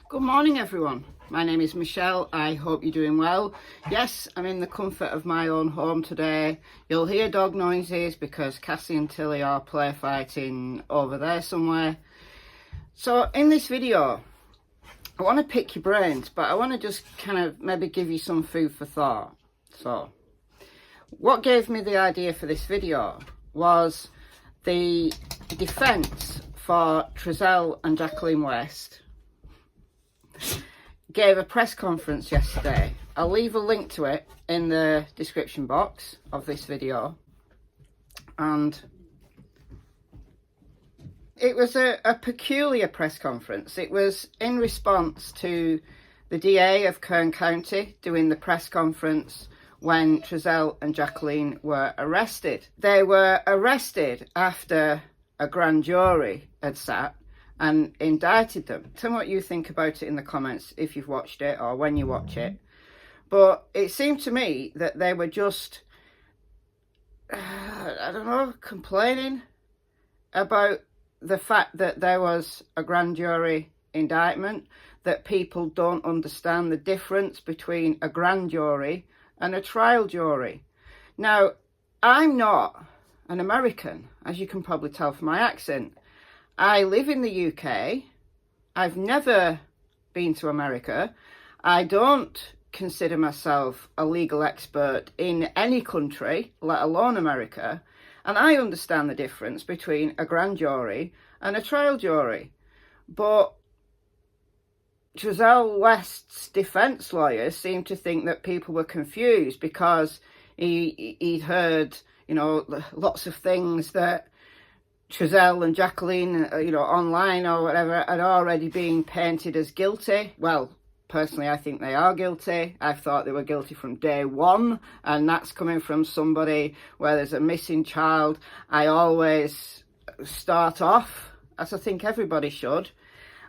Good morning everyone, my name is Michelle. I hope you're doing well. Yes, I'm in the comfort of my own home today. You'll hear dog noises because Cassie and Tilly are play fighting over there somewhere. So in this video, I want to pick your brains, but I want to just kind of maybe give you some food for thought. So, what gave me the idea for this video was the defence for Trezell and Jacqueline West gave a press conference yesterday. I'll leave a link to it in the description box of this video. And it was a peculiar press conference. It was in response to the DA of Kern County doing the press conference when Trezell and Jacqueline were arrested. They were arrested after a grand jury had sat and indicted them. Tell me what you think about it in the comments if you've watched it or when you watch it. But it seemed to me that they were just, I don't know, complaining about the fact that there was a grand jury indictment, that people don't understand the difference between a grand jury and a trial jury. Now, I'm not an American, as you can probably tell from my accent. I live in the UK. I've never been to America. I don't consider myself a legal expert in any country, let alone America. And I understand the difference between a grand jury and a trial jury. But Trezell West's defence lawyers seemed to think that people were confused because he'd heard, you know, lots of things that Trezell and Jacqueline, online or whatever, had already been painted as guilty. Well, personally, I think they are guilty. I thought they were guilty from day one, and that's coming from somebody where there's a missing child. I always start off, as I think everybody should,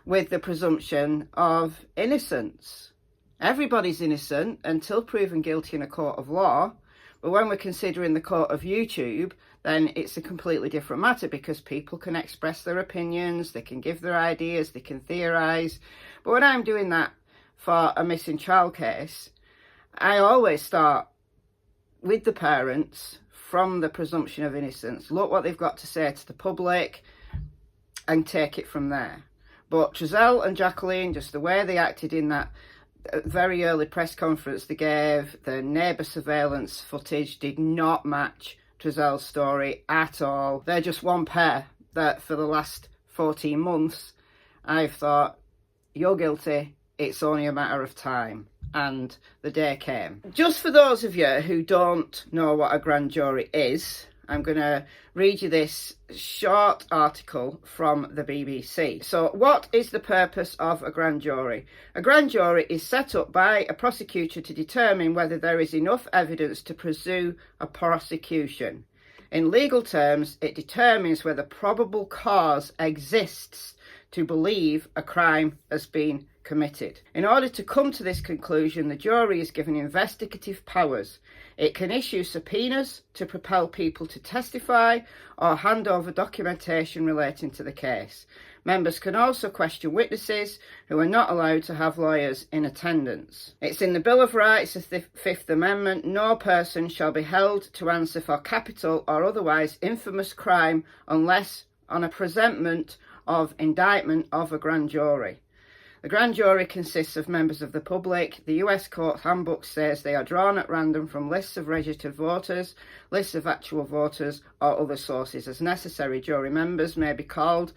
with the presumption of innocence. Everybody's innocent until proven guilty in a court of law, but when we're considering the court of YouTube, then it's a completely different matter because people can express their opinions, they can give their ideas, they can theorise. But when I'm doing that for a missing child case, I always start with the parents from the presumption of innocence, look what they've got to say to the public and take it from there. But Trezell and Jacqueline, just the way they acted in that very early press conference they gave, the neighbour surveillance footage did not match Trezell's story at all. They're just one pair that for the last 14 months I've thought, you're guilty, it's only a matter of time. And the day came. Just for those of you who don't know what a grand jury is, I'm going to read you this short article from the BBC. So, what is the purpose of a grand jury? A grand jury is set up by a prosecutor to determine whether there is enough evidence to pursue a prosecution. In legal terms, it determines whether probable cause exists to believe a crime has been committed. In order to come to this conclusion, the jury is given investigative powers. It can issue subpoenas to propel people to testify or hand over documentation relating to the case. Members can also question witnesses who are not allowed to have lawyers in attendance. It's in the Bill of Rights of the Fifth Amendment, no person shall be held to answer for capital or otherwise infamous crime unless on a presentment of indictment of a grand jury. The grand jury consists of members of the public. The US Court Handbook says they are drawn at random from lists of registered voters, lists of actual voters, or other sources. As necessary, jury members may be called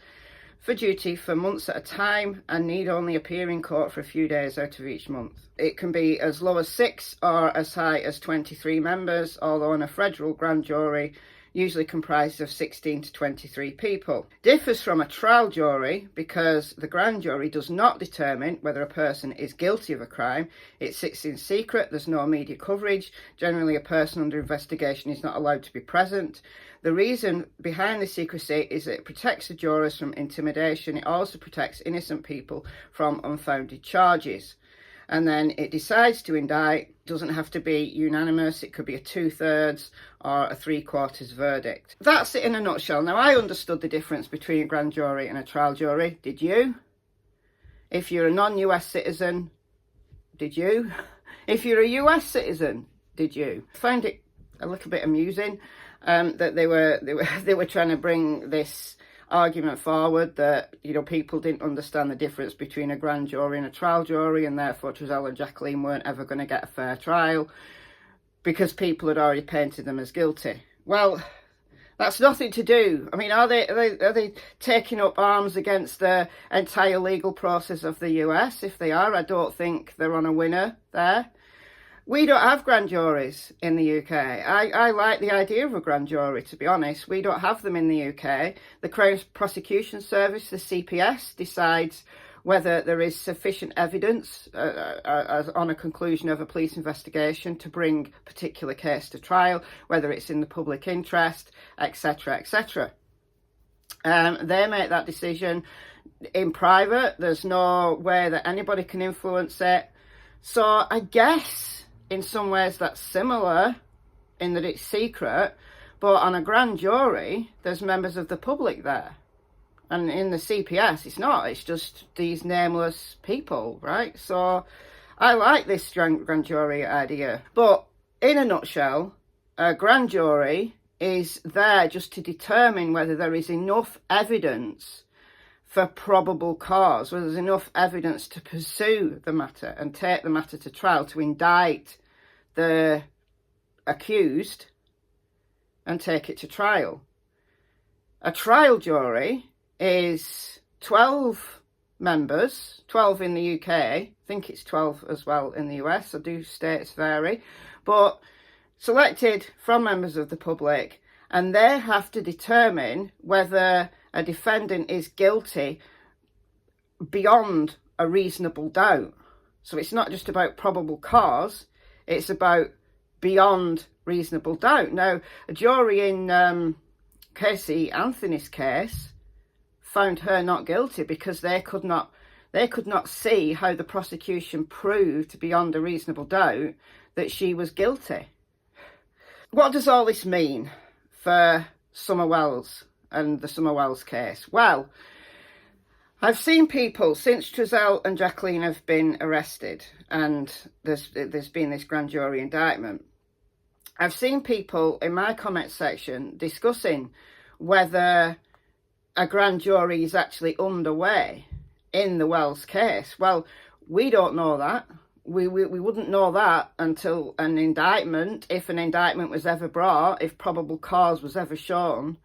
for duty for months at a time and need only appear in court for a few days out of each month. It can be as low as 6 or as high as 23 members, although in a federal grand jury, usually comprised of 16 to 23 people. Differs from a trial jury because the grand jury does not determine whether a person is guilty of a crime. It sits in secret, there's no media coverage. Generally, a person under investigation is not allowed to be present. The reason behind the secrecy is that it protects the jurors from intimidation. It also protects innocent people from unfounded charges. And then it decides to indict. Doesn't have to be unanimous. It could be a 2/3 or a 3/4 verdict. That's it in a nutshell. Now, I understood the difference between a grand jury and a trial jury. Did you? If you're a non-US citizen, did you? If you're a US citizen, did you? I found it a little bit amusing that they were trying to bring this argument forward that, you know, people didn't understand the difference between a grand jury and a trial jury, and therefore Trezell and Jacqueline weren't ever going to get a fair trial because people had already painted them as guilty. Well, that's nothing to do. I mean, are they taking up arms against the entire legal process of the US? If they are, I don't think they're on a winner there. We don't have grand juries in the UK. I like the idea of a grand jury, to be honest. We don't have them in the UK. The Crown Prosecution Service, the CPS, decides whether there is sufficient evidence on a conclusion of a police investigation to bring a particular case to trial, whether it's in the public interest, etc., etc. They make that decision in private. There's no way that anybody can influence it. So I guess in some ways that's similar in that it's secret, but on a grand jury, there's members of the public there. And in the CPS, it's not. It's just these nameless people, right? So I like this grand jury idea. But in a nutshell, a grand jury is there just to determine whether there is enough evidence for probable cause, whether there's enough evidence to pursue the matter and take the matter to trial, to indict the accused and take it to trial. A trial jury is 12 members, 12 in the UK, I think it's 12 as well in the US, I do states vary, but selected from members of the public, and they have to determine whether a defendant is guilty beyond a reasonable doubt. So it's not just about probable cause, it's about beyond reasonable doubt. Now, a jury in Cassie Anthony's case found her not guilty because they could not see how the prosecution proved beyond a reasonable doubt that she was guilty. What does all this mean for Summer Wells and the Summer Wells case? Well, I've seen people, since Trezell and Jacqueline have been arrested and there's been this grand jury indictment, I've seen people in my comment section discussing whether a grand jury is actually underway in the Wells case. Well, we don't know that. We wouldn't know that until an indictment, if an indictment was ever brought, if probable cause was ever shown.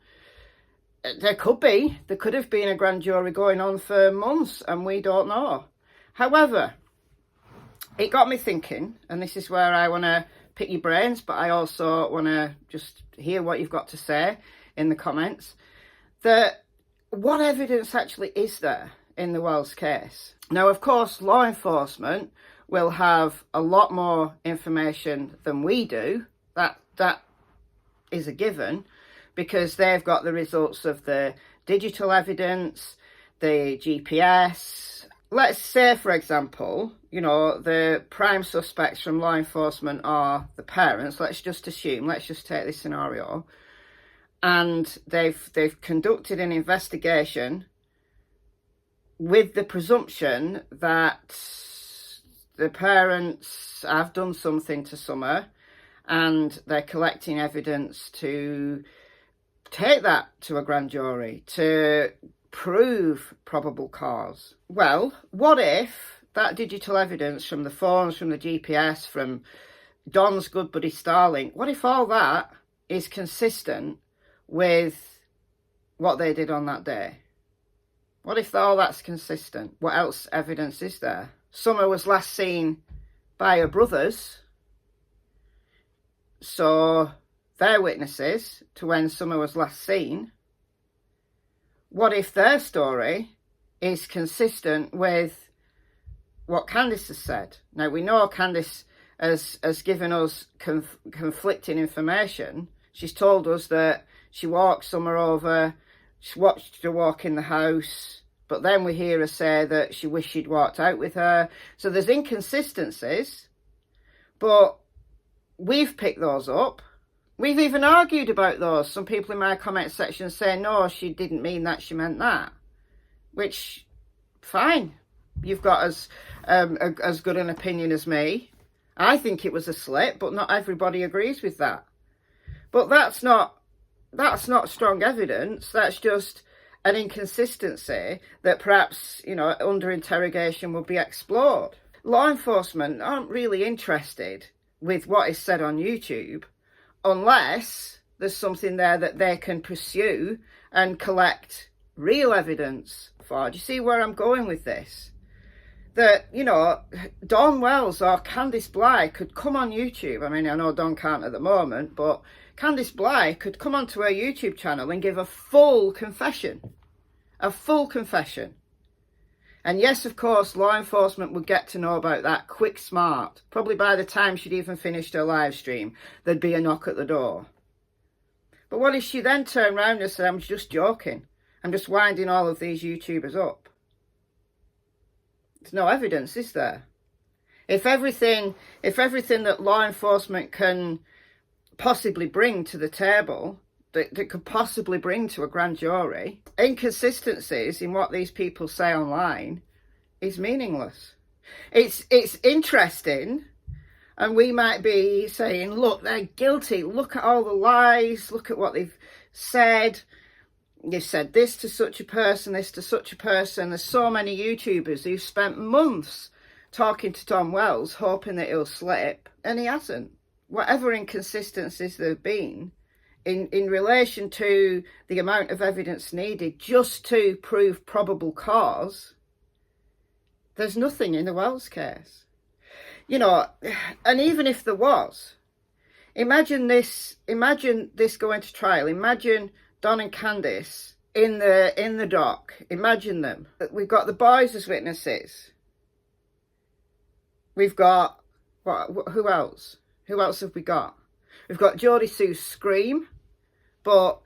There could have been a grand jury going on for months and we don't know. However, it got me thinking, and this is where I want to pick your brains, but I also want to just hear what you've got to say in the comments, that what evidence actually is there in the Wells case? Now, of course, law enforcement will have a lot more information than we do. That is a given, because they've got the results of the digital evidence, the GPS. Let's say, for example, you know, the prime suspects from law enforcement are the parents. Let's just take this scenario. And they've conducted an investigation with the presumption that the parents have done something to Summer, and they're collecting evidence to take that to a grand jury to prove probable cause. Well, what if that digital evidence from the phones, from the GPS, from Don's good buddy Starlink, what if all that is consistent with what they did on that day? What if all that's consistent? What else evidence is there? Summer was last seen by her brothers, so they're witnesses to when Summer was last seen. What if their story is consistent with what Candice has said? Now, we know Candice has given us conflicting information. She's told us that she walked Summer over, she watched her walk in the house, but then we hear her say that she wished she'd walked out with her. So there's inconsistencies, but we've picked those up. We've even argued about those. Some people in my comment section say, no, she didn't mean that, she meant that. Which, fine. You've got as good an opinion as me. I think it was a slip, but not everybody agrees with that. But that's not strong evidence. That's just an inconsistency that perhaps, you know, under interrogation will be explored. Law enforcement aren't really interested with what is said on YouTube unless there's something there that they can pursue and collect real evidence for. Do you see where I'm going with this? That, you know, Dawn Wells or Candice Bly could come on YouTube. I mean, I know Dawn can't at the moment, but Candice Bly could come onto her YouTube channel and give a full confession. A full confession. And yes, of course, law enforcement would get to know about that quick smart. Probably by the time she'd even finished her live stream, there'd be a knock at the door. But what if she then turned around and said, I'm just joking. I'm just winding all of these YouTubers up. There's no evidence, is there? If everything that law enforcement can possibly bring to the table, that could possibly bring to a grand jury, inconsistencies in what these people say online is meaningless. It's interesting, and we might be saying, look, they're guilty. Look at all the lies. Look at what they've said. You've said this to such a person, this to such a person. There's so many YouTubers who've spent months talking to Tom Wells, hoping that he'll slip, and he hasn't. Whatever inconsistencies there have been in relation to the amount of evidence needed just to prove probable cause, there's nothing in the Wells case. You know, and even if there was, imagine this going to trial. Imagine Don and Candice in the dock. Imagine them. We've got the boys as witnesses. We've got who else? Who else have we got? We've got Jodie Sue's scream, but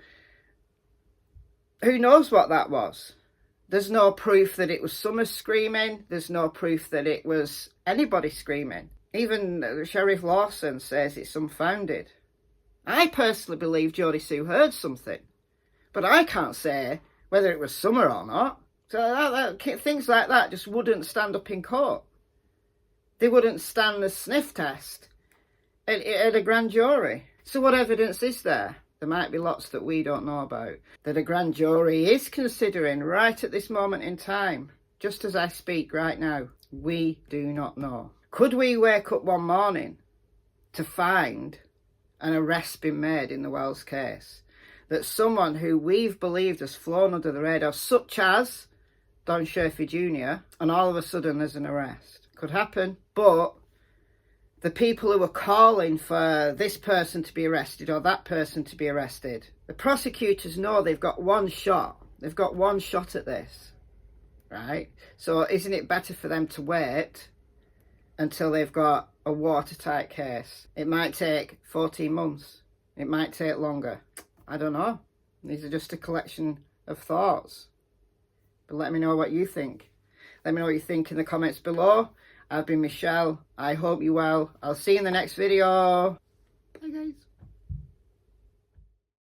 who knows what that was? There's no proof that it was Summer screaming. There's no proof that it was anybody screaming. Even Sheriff Lawson says it's unfounded. I personally believe Jodie Sue heard something, but I can't say whether it was Summer or not. So things like that just wouldn't stand up in court. They wouldn't stand the sniff test at a grand jury. So what evidence is there? There might be lots that we don't know about, that a grand jury is considering right at this moment in time, just as I speak right now. We do not know. Could we wake up one morning to find an arrest being made in the Wells case? That someone who we've believed has flown under the radar, such as Don Sherfy Jr., and all of a sudden there's an arrest. Could happen, but the people who are calling for this person to be arrested or that person to be arrested, the prosecutors know they've got one shot. They've got one shot at this, right? So isn't it better for them to wait until they've got a watertight case? It might take 14 months. It might take longer. I don't know. These are just a collection of thoughts. But let me know what you think. Let me know what you think in the comments below. I've been Michelle. I hope you're well. I'll see you in the next video. Bye, guys.